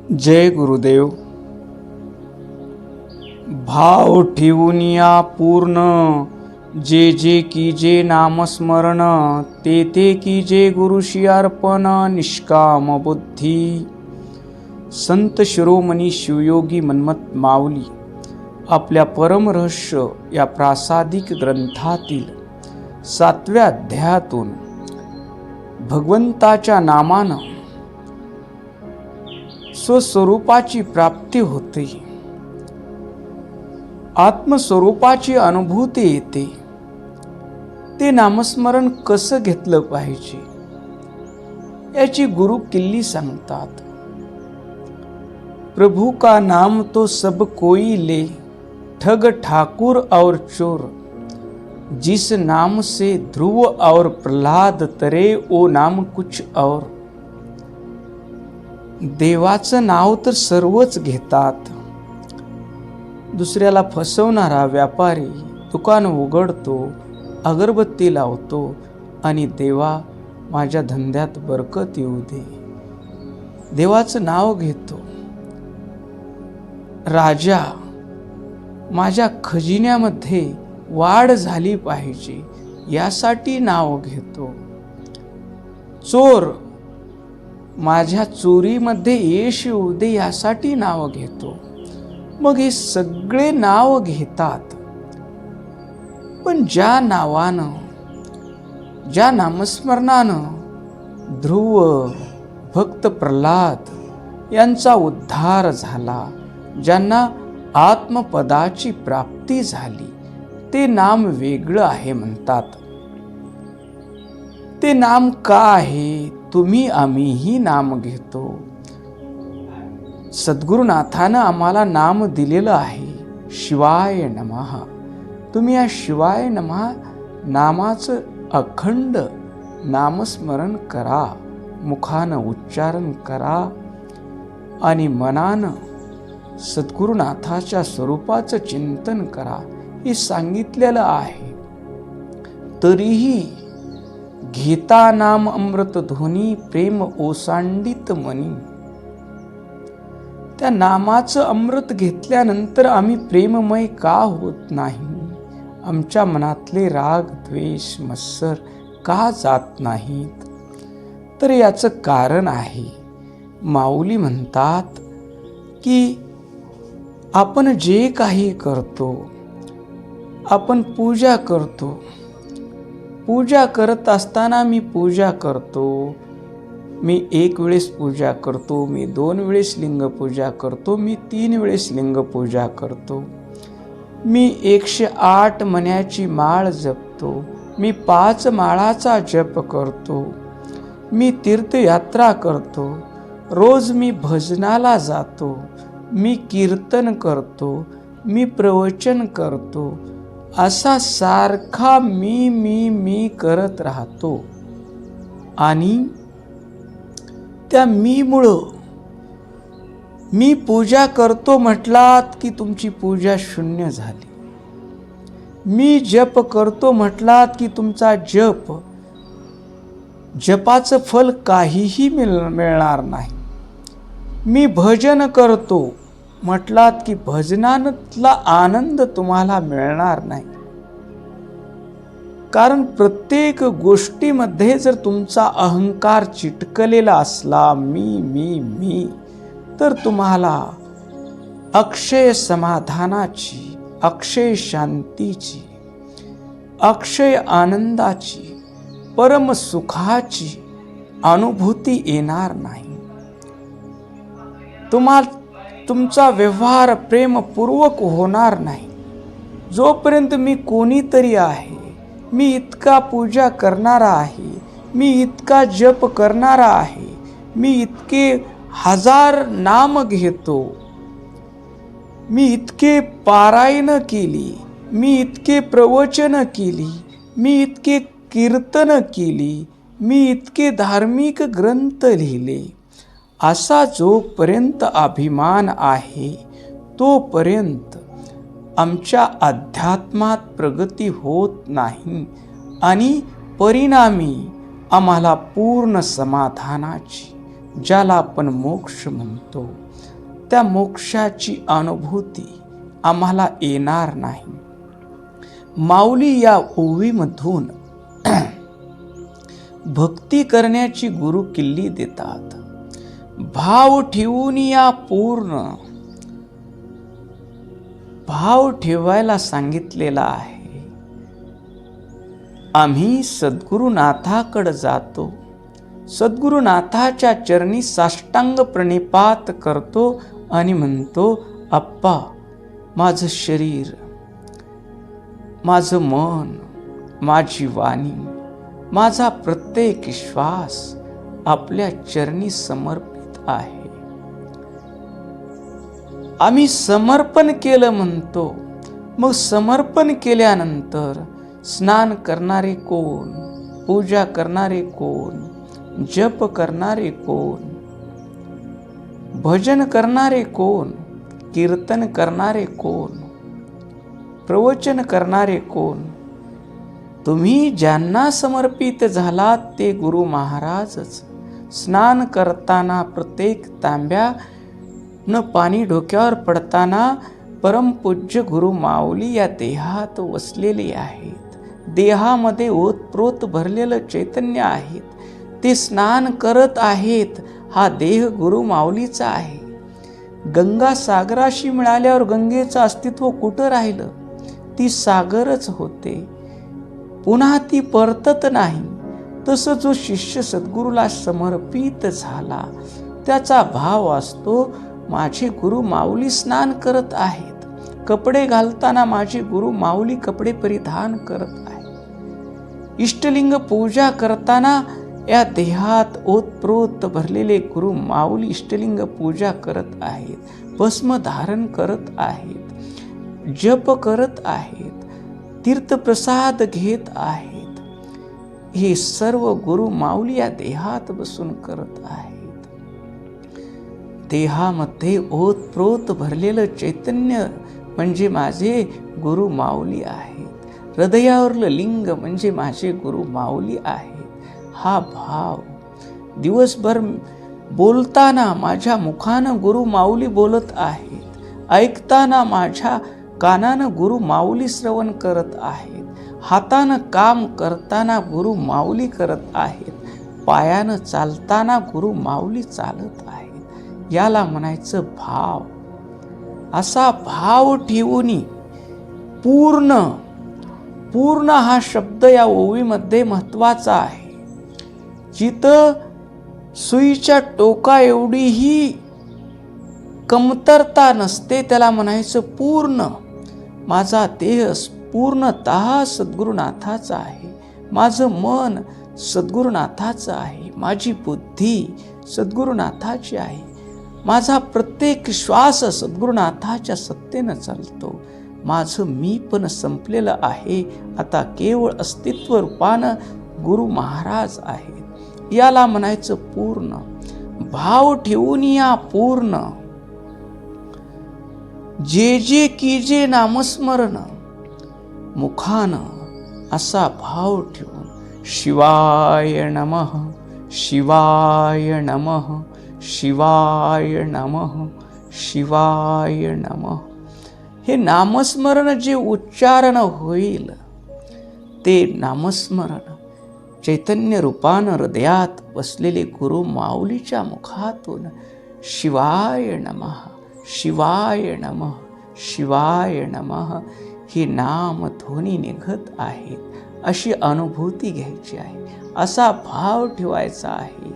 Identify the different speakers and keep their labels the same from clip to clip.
Speaker 1: जय गुरुदेव. भाव ठेवून या पूर्ण, जे जे कीजे नामस्मरण, ते ते कीजे गुरुशी अर्पण. निष्काम बुद्धी. संत शिरोमणी शिवयोगी मन्मथ माऊली आपल्या परमरहस्य या प्रासादिक ग्रंथातील 7व्या अध्यायातून भगवंताच्या नामानं स्वस्वरूपाची प्राप्ती होते, आत्मस्वरूपाची अनुभूती येते. ते नामस्मरण कसं घेतलं पाहिजे याची गुरु किल्ली सांगतात. प्रभु का नाम तो सब कोई ले, ठग ठाकुर और चोर. जिस नाम से ध्रुव और प्रहलाद तरे, ओ नाम कुछ और. देवाचं नाव तर सर्वच घेतात. दुसऱ्याला फसवणारा व्यापारी दुकान उघडतो, अगरबत्ती लावतो आणि देवा माझ्या धंद्यात बरकत येऊ दे, देवाचं नाव घेतो. राजा माझ्या खजिन्यामध्ये वाढ झाली पाहिजे यासाठी नाव घेतो. चोर माझ्या चोरीमध्ये यश येऊ दे यासाठी नाव घेतो. मग हे सगळे नाव घेतात, पण ज्या नावानं, ज्या नामस्मरणानं ध्रुव, भक्त प्रल्हाद यांचा उद्धार झाला, ज्यांना आत्मपदाची प्राप्ती झाली, ते नाम वेगळं आहे म्हणतात. ते नाम का आहे? तुम्ही आम्हीही नाम घेतो. सद्गुरुनाथानं आम्हाला नाम दिलेलं आहे, शिवाय नमः. तुम्ही या शिवाय नमः नामाचं अखंड नामस्मरण करा, मुखानं उच्चारण करा आणि मनानं सद्गुरुनाथाच्या स्वरूपाचं चिंतन करा, हे सांगितलेलं आहे. तरीही घेता नाम अमृत ध्वनी, प्रेम ओसांडित मनी. त्या नामाचं अमृत घेतल्यानंतर आम्ही प्रेममय का होत नाही? आमच्या मनातले राग, द्वेष, मत्सर का जात नाहीत? तर याचं कारण आहे, माऊली म्हणतात की आपण जे काही करतो, आपण पूजा करतो, पूजा करत असताना मी पूजा करतो, मी 1 वेळेस पूजा करतो, मी 2 वेळेस लिंग पूजा करतो, मी 3 वेळेस लिंग पूजा करतो, मी 108 मण्याची माळ जपतो, मी 5 माळाचा जप करतो, मी तीर्थयात्रा करतो, रोज मी भजनाला जातो, मी कीर्तन करतो, मी प्रवचन करतो, असा सारखा मी करत राहतो. आणि त्या मीमुळं, मी पूजा करतो म्हटलात की तुमची पूजा शून्य झाली. मी जप करतो म्हटलात की तुमचा जपाचं फल काहीही मिळणार नाही. मी भजन करतो म्हटलात की भजनातला आनंद तुम्हाला मिळणार नाही. कारण प्रत्येक गोष्टीमध्ये जर तुमचा अहंकार चिटकलेला असला, मी, तर तुम्हाला अक्षय समाधानाची, अक्षय शांतीची, अक्षय आनंदाची, परम सुखाची अनुभूती येणार नाही. तुमचा व्यवहार प्रेमपूर्वक होणार नाही. जोपर्यंत मी कोणीतरी आहे, मी इतका पूजा करणारा आहे, मी इतका जप करणारा आहे, मी इतके 1000 नाम घेतो, मी इतके पारायण केली, मी इतके प्रवचन केली, मी इतके कीर्तन केली, मी इतके धार्मिक ग्रंथ लिहिले, असा जोपर्यंत अभिमान आहे, तोपर्यंत आमच्या अध्यात्मात प्रगती होत नाही आणि परिणामी आम्हाला पूर्ण समाधानाची, ज्याला आपण मोक्ष म्हणतो, त्या मोक्षाची अनुभूती आम्हाला येणार नाही. माऊली या ओवीमधून भक्ती करण्याची गुरु किल्ली देतात. भाव ठेवून या पूर्ण भाव ठेवायला सांगितलेला आहे. आम्ही सद्गुरुनाथाकडे जातो, सद्गुरुनाथाच्या चरणी साष्टांग प्रणिपात करतो आणि म्हणतो, अप्पा, माझं शरीर, माझं मन, माझी वाणी, माझा प्रत्येक श्वास आपल्या चरणी समर्पित आहे. आम्ही समर्पण केलं म्हणतो. मग समर्पण केल्यानंतर स्नान करणारे कोण, पूजा करणारे कोण, जप करणारे कोण, भजन करणारे कोण, कीर्तन करणारे कोण, प्रवचन करणारे कोण? तुम्ही ज्यांना समर्पित झालात ते गुरु महाराजच. स्नान करताना प्रत्येक तांब्यानं पाणी डोक्यावर पडताना परमपूज्य गुरु माऊली या देहात वसलेले आहेत. देहामध्ये ओतप्रोत भरलेलं चैतन्य आहेत. ते स्नान करत आहेत. हा देह गुरु माऊलीचा आहे. गंगा सागराशी मिळाल्यावर गंगेचं अस्तित्व कुठं राहिलं? ती सागरच होते, पुन्हा ती परतत नाही. तसं जो शिष्य सद्गुरूला समर्पित झाला त्याचा भाव असतो, माझे गुरु माऊली स्नान करत आहेत. कपडे घालताना माझे गुरु माऊली कपडे परिधान करत आहेत. इष्टलिंग पूजा करताना या देहात ओतप्रोत भरलेले गुरु माऊली इष्टलिंग पूजा करत आहेत. भस्म धारण करत आहेत, जप करत आहेत, तीर्थप्रसाद घेत आहेत. हे सर्व गुरु माऊली या देहात बसून करत आहेत. देहामध्ये ओतप्रोत भरलेलं चैतन्य म्हणजे माझे गुरु माऊली आहेत. हृदयावरलं लिंग म्हणजे माझे गुरु माऊली आहेत. हा भाव दिवसभर बोलताना माझ्या मुखानं गुरु माऊली बोलत आहेत, ऐकताना माझ्या कानानं गुरु माऊली श्रवण करत आहेत, हातानं काम करताना गुरु माऊली करत आहेत, पायानं चालताना गुरु माऊली चालत आहेत. याला म्हणायचं भाव. असा भाव ठेवून पूर्ण हा शब्द या ओवीमध्ये महत्वाचा आहे. जिथं सुईच्या टोका एवढीही कमतरता नसते त्याला म्हणायचं पूर्ण. माझा देह पूर्णतः सद्गुरुनाथाचा आहे. माझं मन सद्गुरुनाथाचं आहे. माझी बुद्धी सद्गुरुनाथाची आहे. माझा प्रत्येक श्वास सद्गुरुनाथाच्या सत्तेनं चालतो. माझं मी पण संपलेलं आहे. आता केवळ अस्तित्व रूपानं गुरु महाराज आहेत. याला म्हणायचं पूर्ण. भाव ठेवून या पूर्ण. जे जे कीजे नामस्मरण, मुखानं असा भाव ठेवून शिवाय नमः, शिवाय नमः, शिवाय नमः, शिवाय नमः. हे नामस्मरण जे उच्चारण होईल ते नामस्मरण चैतन्य रूपानं हृदयात बसलेले गुरु माऊलीच्या मुखातून शिवाय नमः, शिवाय नमः, शिवाय नमः हे नाम ध्वनी निघत आहेत. अशी अनुभूती घ्यायची आहे. असा भाव ठेवायचा आहे.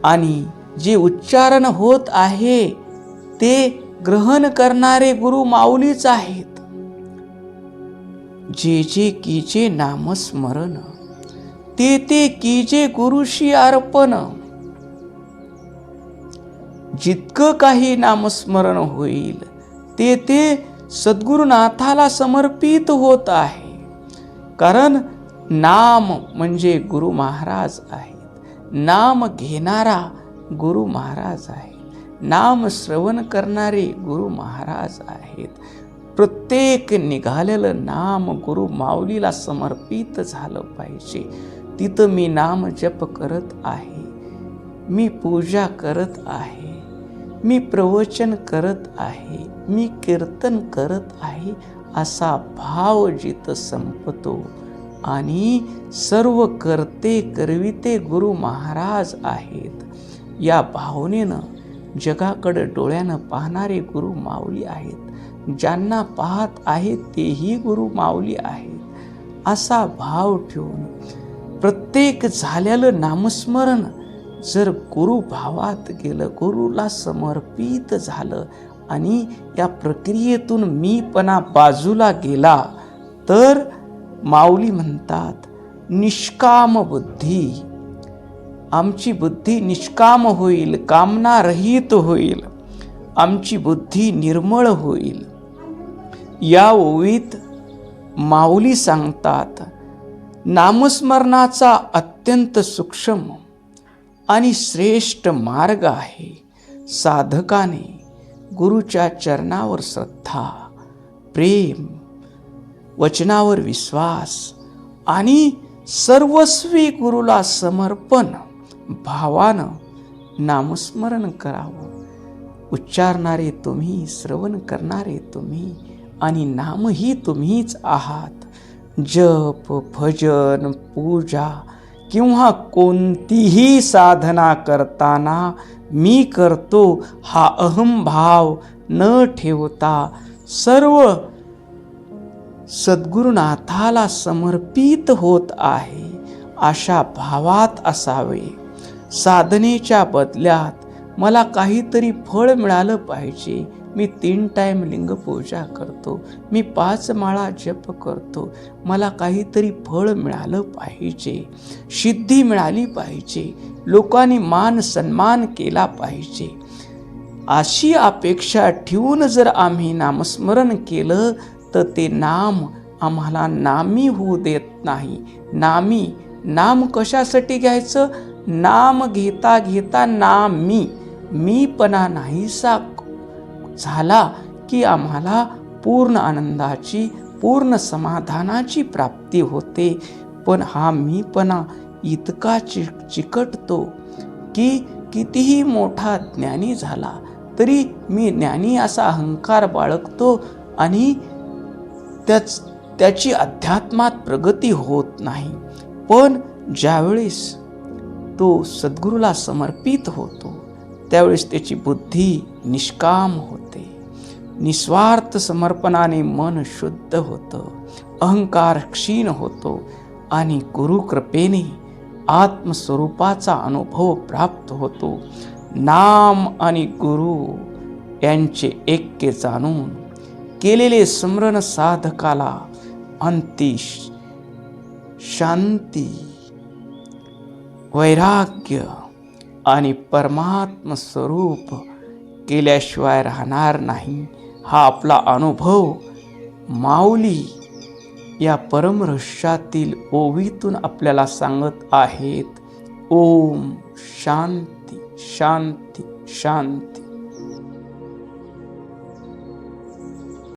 Speaker 1: आणि जे उच्चारण होत आहे ते ग्रहण करणारे गुरु माऊलीच आहेत. जे जे कीजे नामस्मरण, ते ते कीजे गुरुशी अर्पण. जितकं काही नामस्मरण होईल ते ते सद्गुरुनाथाला समर्पित होत आहे. कारण नाम म्हणजे गुरु महाराज आहेत. नाम घेणारा गुरु महाराज आहे. नाम श्रवण करणारे गुरु महाराज आहेत. प्रत्येक निघालेलं नाम गुरु माऊलीला समर्पित झालं पाहिजे. तिथं मी नाम जप करत आहे, मी पूजा करत आहे, मी प्रवचन करत आहे, मी कीर्तन करत आहे, असा भाव जिथं संपतो आणि सर्व करते करविते गुरु महाराज आहेत या भावनेनं जगाकडे डोळ्यानं पाहणारे गुरु माऊली आहेत, ज्यांना पाहत आहेत तेही गुरु माऊली आहेत, असा भाव ठेवून प्रत्येक झालेलं नामस्मरण जर गुरु भावात गेलं, गुरुला समर्पित झालं आणि या प्रक्रियेतून मीपणा बाजूला गेला तर माऊली म्हणतात निष्काम बुद्धी, आमची बुद्धी निष्काम होईल, कामना रहित होईल, आमची बुद्धी निर्मळ होईल. या ओवीत माऊली सांगतात नामस्मरणाचा अत्यंत सूक्ष्म आणि श्रेष्ठ मार्ग आहे. साधकाने गुरुच्या चरणावर श्रद्धा, प्रेम, वचनावर विश्वास आणि सर्वस्वी गुरुला समर्पण भावानं नामस्मरण करावं. उच्चारणारे तुम्ही, श्रवण करणारे तुम्ही आणि नामही तुम्हीच आहात. जप, भजन, पूजा किंवा कोणतीही साधना करताना मी करतो हा अहंभाव न ठेवता सर्व सद्गुरुनाथाला समर्पित होत आहे अशा भावात असावे. साधनेच्या बदल्यात मला काहीतरी फळ मिळालं पाहिजे. मी 3 टाइम लिंगपूजा करतो, मी 5 माळा जप करतो, मला काहीतरी फळ मिळालं पाहिजे, सिद्धी मिळाली पाहिजे, लोकांनी मान सन्मान केला पाहिजे, अशी अपेक्षा ठेवून जर आम्ही नामस्मरण केलं तर ते नाम आम्हाला नामी होऊ देत नाही. नाम कशासाठी घ्यायचं? नाम घेता घेता मीपणा नाहीसा झाला की आम्हाला पूर्ण आनंदाची, पूर्ण समाधानाची प्राप्ती होते. पण हा मीपणा इतका चिकटतो की कितीही मोठा ज्ञानी झाला तरी मी ज्ञानी असा अहंकार बाळगतो आणि त्याची अध्यात्मात प्रगती होत नाही. पण ज्यावेळेस तो सद्गुरूला समर्पित होतो त्यावेळेस त्याची बुद्धी निष्काम होते. निस्वार्थ समर्पणाने मन शुद्ध होतं, अहंकार क्षीण होतो आणि गुरुकृपेने आत्मस्वरूपाचा अनुभव प्राप्त होतो. नाम आणि गुरु यांचे ऐक्य जाणून केलेले स्मरण साधकाला अंती शांती, वैराग्य आणि परमात्म स्वरूप केल्याशिवाय राहणार नाही. हा आपला अनुभव माऊली या परमरहस्यातील ओवीतून आपल्याला सांगत आहेत. ओम शांती शांती शांती.